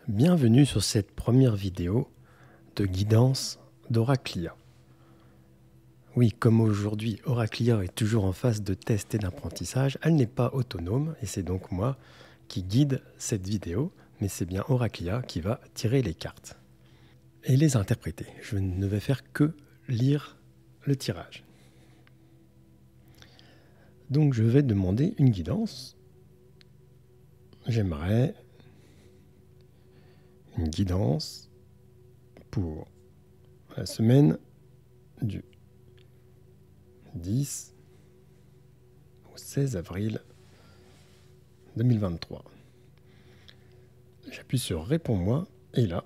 Bienvenue sur cette première vidéo de guidance d'Oraclia. Oui, comme aujourd'hui Oraclia est toujours en phase de test et d'apprentissage, elle n'est pas autonome et c'est donc moi qui guide cette vidéo, mais c'est bien Oraclia qui va tirer les cartes et les interpréter. Je ne vais faire que lire le tirage. Donc je vais demander une guidance. J'aimerais une guidance pour la semaine du 10 au 16 avril 2023. J'appuie sur Réponds-moi et là,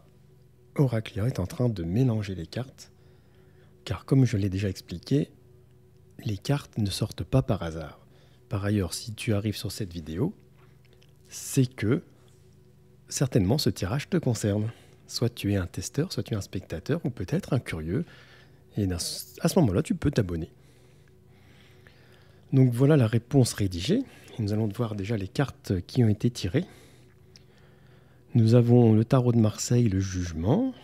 Oraclia est en train de mélanger les cartes car comme je l'ai déjà expliqué, les cartes ne sortent pas par hasard. Par ailleurs, si tu arrives sur cette vidéo, c'est que certainement ce tirage te concerne. Soit tu es un testeur, soit tu es un spectateur, ou peut-être un curieux. Et à ce moment-là, tu peux t'abonner. Donc voilà la réponse rédigée. Et nous allons voir déjà les cartes qui ont été tirées. Nous avons le tarot de Marseille, le jugement,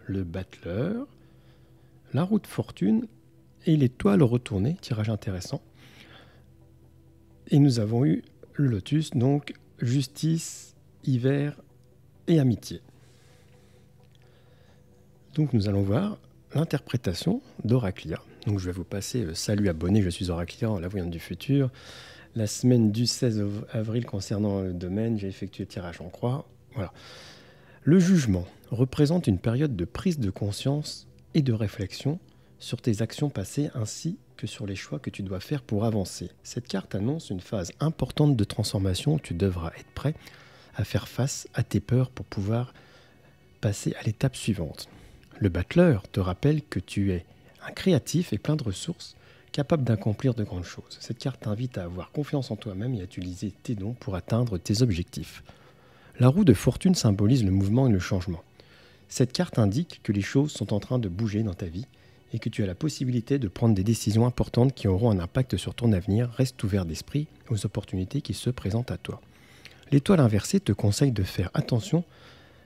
le battleur, la roue de fortune et l'étoile retournée, tirage intéressant. Et nous avons eu le lotus, donc justice, hiver et amitié. Donc nous allons voir l'interprétation d'Oraclia. Donc je vais vous passer salut abonné, je suis Oraclia, la voyante du futur. La semaine du 16 avril concernant le domaine, j'ai effectué le tirage en croix. Voilà. Le jugement représente une période de prise de conscience et de réflexion sur tes actions passées ainsi que sur les choix que tu dois faire pour avancer. Cette carte annonce une phase importante de transformation où tu devras être prêt à faire face à tes peurs pour pouvoir passer à l'étape suivante. Le battleur te rappelle que tu es un créatif et plein de ressources, capable d'accomplir de grandes choses. Cette carte t'invite à avoir confiance en toi-même et à utiliser tes dons pour atteindre tes objectifs. La roue de fortune symbolise le mouvement et le changement. Cette carte indique que les choses sont en train de bouger dans ta vie et que tu as la possibilité de prendre des décisions importantes qui auront un impact sur ton avenir. Reste ouvert d'esprit aux opportunités qui se présentent à toi. L'étoile inversée te conseille de faire attention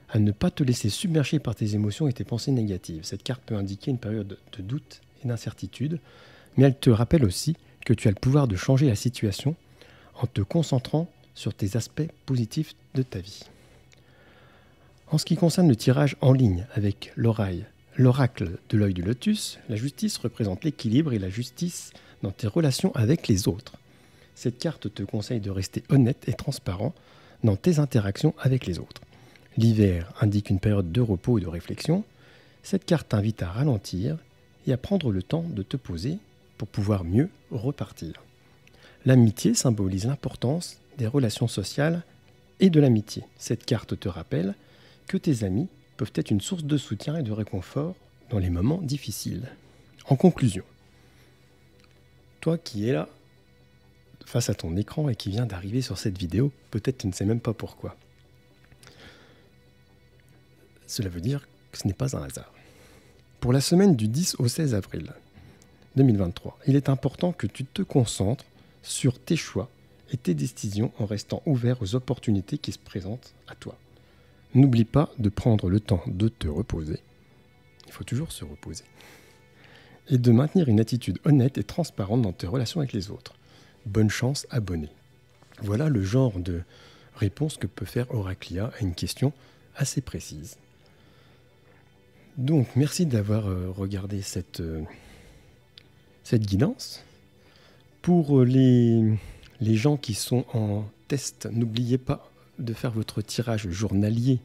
à ne pas te laisser submerger par tes émotions et tes pensées négatives. Cette carte peut indiquer une période de doute et d'incertitude, mais elle te rappelle aussi que tu as le pouvoir de changer la situation en te concentrant sur tes aspects positifs de ta vie. En ce qui concerne le tirage en ligne avec l'oracle de l'œil du lotus, la justice représente l'équilibre et la justice dans tes relations avec les autres. Cette carte te conseille de rester honnête et transparent dans tes interactions avec les autres. L'hiver indique une période de repos et de réflexion. Cette carte t'invite à ralentir et à prendre le temps de te poser pour pouvoir mieux repartir. L'amitié symbolise l'importance des relations sociales et de l'amitié. Cette carte te rappelle que tes amis peuvent être une source de soutien et de réconfort dans les moments difficiles. En conclusion, toi qui es là face à ton écran et qui vient d'arriver sur cette vidéo, peut-être tu ne sais même pas pourquoi. Cela veut dire que ce n'est pas un hasard. Pour la semaine du 10 au 16 avril 2023, il est important que tu te concentres sur tes choix et tes décisions en restant ouvert aux opportunités qui se présentent à toi. N'oublie pas de prendre le temps de te reposer. Il faut toujours se reposer. Et de maintenir une attitude honnête et transparente dans tes relations avec les autres. Bonne chance, abonné. Voilà le genre de réponse que peut faire Oraclia à une question assez précise. Donc, merci d'avoir regardé cette guidance. Pour les gens qui sont en test, n'oubliez pas de faire votre tirage journalier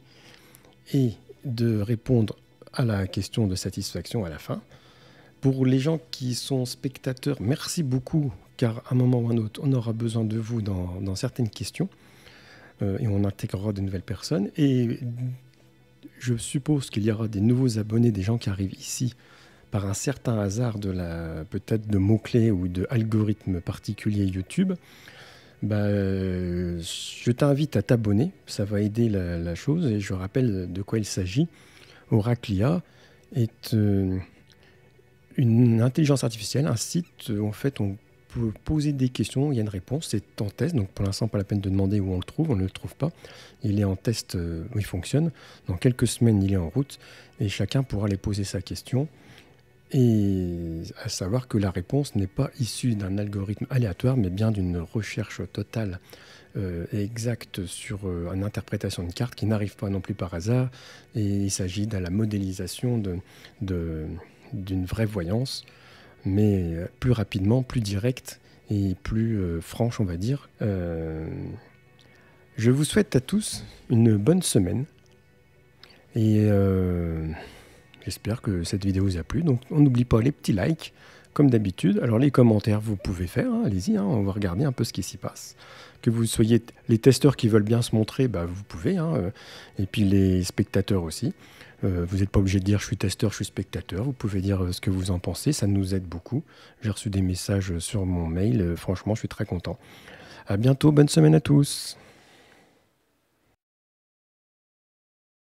et de répondre à la question de satisfaction à la fin. Pour les gens qui sont spectateurs, merci beaucoup, car à un moment ou à un autre, on aura besoin de vous dans certaines questions et on intégrera de nouvelles personnes. Et je suppose qu'il y aura des nouveaux abonnés, des gens qui arrivent ici par un certain hasard peut-être de mots-clés ou d'algorithmes particuliers YouTube. Je t'invite à t'abonner, ça va aider la chose. Et je rappelle de quoi il s'agit. Oraclia est une intelligence artificielle, un site où en fait on pouvez poser des questions, il y a une réponse, c'est en test, donc pour l'instant pas la peine de demander où on le trouve, on ne le trouve pas. Il est en test où il fonctionne. Dans quelques semaines, il est en route et chacun pourra aller poser sa question. Et à savoir que la réponse n'est pas issue d'un algorithme aléatoire, mais bien d'une recherche totale et exacte sur une interprétation de carte qui n'arrive pas non plus par hasard. Et il s'agit de la modélisation d'une vraie voyance, mais plus rapidement, plus directe et plus franche, on va dire. Je vous souhaite à tous une bonne semaine et j'espère que cette vidéo vous a plu. Donc on n'oublie pas les petits likes, comme d'habitude. Alors les commentaires, vous pouvez faire, hein, allez-y, hein, on va regarder un peu ce qui s'y passe. Que vous soyez les testeurs qui veulent bien se montrer, bah, vous pouvez, hein, et puis les spectateurs aussi. Vous n'êtes pas obligé de dire je suis testeur, je suis spectateur. Vous pouvez dire ce que vous en pensez, ça nous aide beaucoup. J'ai reçu des messages sur mon mail, franchement je suis très content. À bientôt, bonne semaine à tous.